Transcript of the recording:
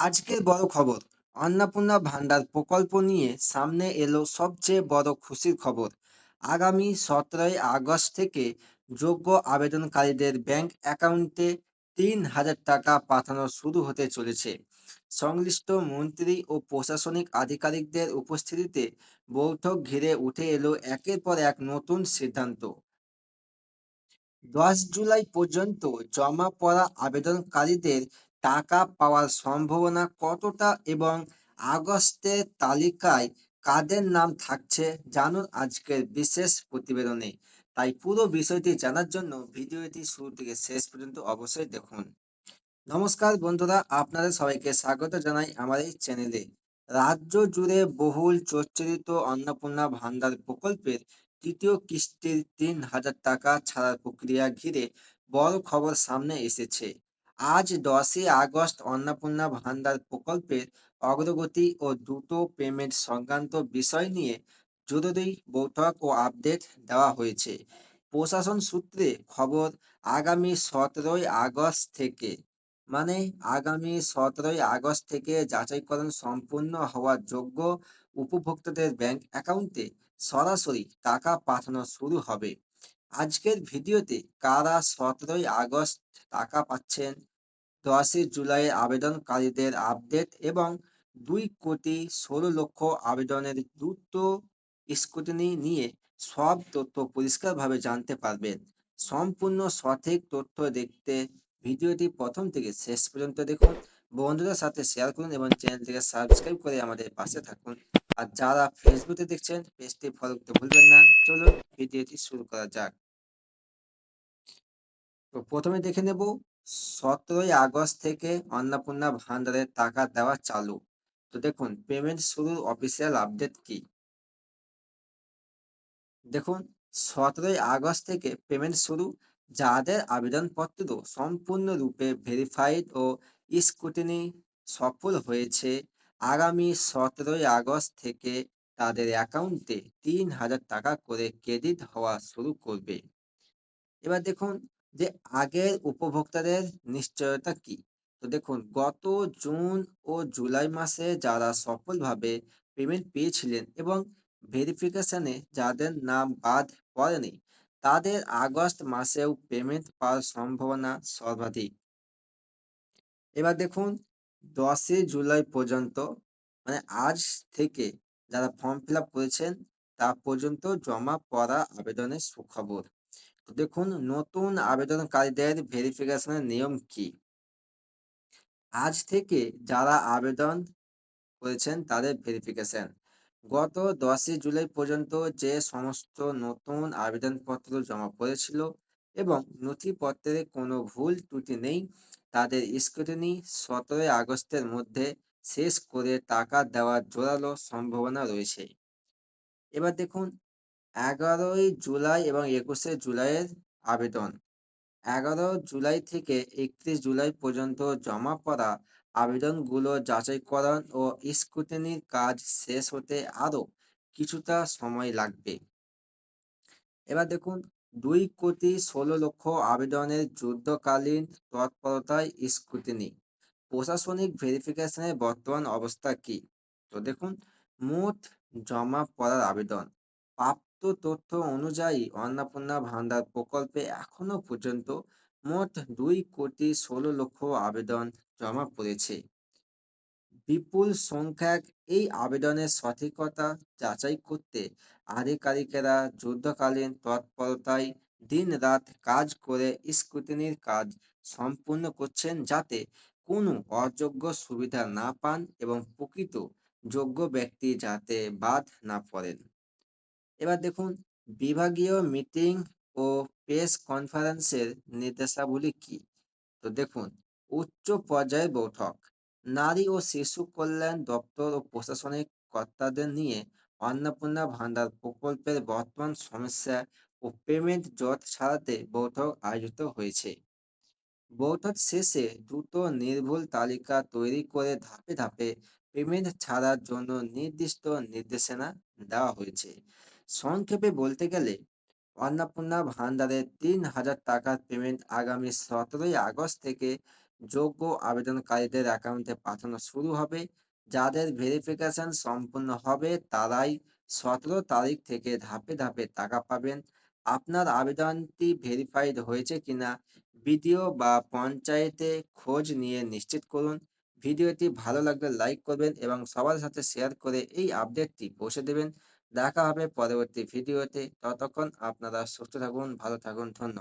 আজকের বড় খবর, অন্নপূর্ণা ভান্ডার প্রকল্প নিয়ে সামনে এলো সবচেয়ে বড় খুশির খবর। আগামী 17ই আগস্ট থেকে যোগ্য আবেদনকারীদের ব্যাংক অ্যাকাউন্টে 3,000 টাকা পাঠানো শুরু হতে চলেছে। সংশ্লিষ্ট মন্ত্রী ও প্রশাসনিক আধিকারিকদের উপস্থিতিতে বৈঠক ঘিরে উঠে এলো একের পর এক নতুন সিদ্ধান্ত। 10 জুলাই পর্যন্ত জমা পড়া আবেদনকারীদের টাকা পাওয়ার সম্ভাবনা কতটা এবং আগস্টের তালিকায় কাদের নাম থাকছে জানুন আজকের বিশেষ প্রতিবেদনে। তাই পুরো বিষয়টি জানার জন্য ভিডিওটি শুরু থেকে শেষ পর্যন্ত অবশ্যই দেখুন। নমস্কার বন্ধুরা, আপনাদের সবাইকে স্বাগত জানাই আমার এই চ্যানেলে। রাজ্য জুড়ে বহুল চর্চিত অন্নপূর্ণা ভান্ডার প্রকল্পের তৃতীয় কিস্তির 3,000 টাকা ছাড়ার প্রক্রিয়া ঘিরে বড় খবর সামনে এসেছে। আজ 10ই আগস্ট অন্নপূর্ণা ভান্ডার প্রকল্পের অগ্রগতি ও দ্রুত পেমেন্ট সংক্রান্ত বিষয় নিয়ে জরুরি বৈঠক ও আপডেট দেওয়া হয়েছে। প্রশাসন সূত্রে খবর, আগামী 17ই আগস্ট থেকে মানে আগামী 17ই আগস্ট থেকে যাচাইকরণ সম্পূর্ণ হওয়ার যোগ্য উপভোক্তাদের ব্যাংক অ্যাকাউন্টে সরাসরি টাকা পাঠানো শুরু হবে। আজকের ভিডিওতে কারা 17ই আগস্ট টাকা পাচ্ছেন, 10ই জুলাই আবেদনকারীদের আপডেট এবং 2,16,00,000 আবেদনের দ্রুত স্ক্রুটিনি নিয়ে সব তথ্য পরিষ্কারভাবে জানতে পারবেন। সম্পূর্ণ সঠিক তথ্য দেখতে ভিডিওটি প্রথম থেকে শেষ পর্যন্ত দেখুন, বন্ধুদের সাথে শেয়ার করুন এবং চ্যানেলটিকে সাবস্ক্রাইব করে আমাদের পাশে থাকুন। আর যারা ফেসবুকে দেখছেন পেজটি ফলো করতে ভুলবেন না। চলুন ভিডিওটি শুরু করা যাক। তো প্রথমে দেখে নেব 17ই আগস্ট থেকে অন্নপূর্ণা ভান্ডারের টাকা দেওয়া চালু। তো দেখুন পেমেন্ট শুরুর অফিসিয়াল আপডেট কি। দেখুন 17ই আগস্ট থেকে পেমেন্ট শুরু। যাদের আবেদনপত্র সম্পূর্ণরূপে ভেরিফাইড ও স্ক্রুটিনি সফল হয়েছে, আগামী 17ই আগস্ট থেকে তাদের অ্যাকাউন্টে 3,000 টাকা করে ক্রেডিট হওয়া শুরু করবে। এবার দেখুন যে আগের উপভোক্তাদের নিশ্চয়তা কি। তো দেখুন গত জুন ও জুলাই মাসে যারা সফলভাবে পেমেন্ট পেয়েছিলেন এবং ভেরিফিকেশনে যাদের নাম বাদ পড়েনি, তাদের আগস্ট মাসেও পেমেন্ট পাওয়ার সম্ভাবনা সর্বাধিক। এবার দেখুন 10ই জুলাই পর্যন্ত আজ থেকে যারা ফর্ম ফিল আপ করেছেন তা পর্যন্ত জমা পড়া আবেদনের সুখবর। তো দেখুন নতুন আবেদনকারীদের ভেরিফিকেশনের নিয়ম কি। আজ থেকে যারা আবেদন করেছেন তাদের ভেরিফিকেশন গত 10ই জুলাই পর্যন্ত যে সমস্ত নতুন আবেদনপত্র জমা পড়েছিল এবং নথিপত্রে কোনো ভুল ত্রুটি নেই, তাদের স্ক্রুটিনি 17ই আগস্টের মধ্যে শেষ করে টাকা দেওয়ার জোরালো সম্ভাবনা রয়েছে। এবার দেখুন 11ই জুলাই এবং 21শে জুলাইয়ের আবেদন। 11 জুলাই থেকে 31 জুলাই পর্যন্ত জমা পড়া আবেদনগুলো যাচাইকরণ ও স্ক্রুটিনির কাজ শেষ হতে আরও কিছুটা সময় লাগবে। এবার দেখুন 2,16,00,000 আবেদনের যুদ্ধকালীন তৎপরতায় স্ক্রুটিনি। প্রশাসনিক ভেরিফিকেশনের বর্তমান অবস্থা কি। তো দেখুন মোট জমা পড়ার আবেদন, প্রাপ্ত তথ্য অনুযায়ী অন্নপূর্ণা ভান্ডার প্রকল্পে এখনো পর্যন্ত মোট 2,16,00,000 আবেদন জমা পড়েছে। বিপুল সংখ্যক এই আবেদনের সঠিকতা যাচাই করতে আধিকারিকেরা যুদ্ধকালীন তৎপরতায় দিন-রাত কাজ করে স্ক্রুটিনির কাজ সম্পূর্ণ করছেন, যাতে কোনো অযোগ্য সুবিধা না পান এবং প্রকৃত যোগ্য ব্যক্তি যাতে বাদ না পড়েন। এবার দেখুন বিভাগীয় মিটিং ও প্রেস কনফারেন্সের নির্দেশাবলী কি। তো দেখুন উচ্চ পর্যায়ের বৈঠক, নারী ও শিশু কল্যাণ দপ্তর ও প্রশাসনিক কর্তাদের নিয়ে অন্নপূর্ণা ভান্ডার প্রকল্পের বর্তমান সমস্যা ও পেমেন্ট জট ছাড়াতে বৈঠক আয়োজিত হয়েছে। বৈঠক শেষে দ্রুত নির্ভুল তালিকা তৈরি করে ধাপে ধাপে পেমেন্ট ছাড়ার জন্য নির্দিষ্ট নির্দেশনা দেওয়া হয়েছে। সংক্ষেপে বলতে গেলে অন্নপূর্ণা ভান্ডারের 3,000 টাকার পেমেন্ট আগামী 17ই আগস্ট থেকে যোগ্য আবেদনকারীদের অ্যাকাউন্টে পাঠানো শুরু হবে। যাদের ভেরিফিকেশন সম্পূর্ণ হবে তারাই 17 তারিখ থেকে ধাপে ধাপে টাকা পাবেন। আপনার আবেদনটি ভেরিফাইড হয়েছে কিনা বিডিও বা পঞ্চায়েতে খোঁজ নিয়ে নিশ্চিত করুন। ভিডিওটি ভালো লাগলে লাইক করবেন এবং সবার সাথে শেয়ার করে এই আপডেটটি পৌঁছে দেবেন। দেখা হবে পরবর্তী ভিডিওতে। ততক্ষণ আপনারা সুস্থ থাকুন, ভালো থাকুন। ধন্যবাদ।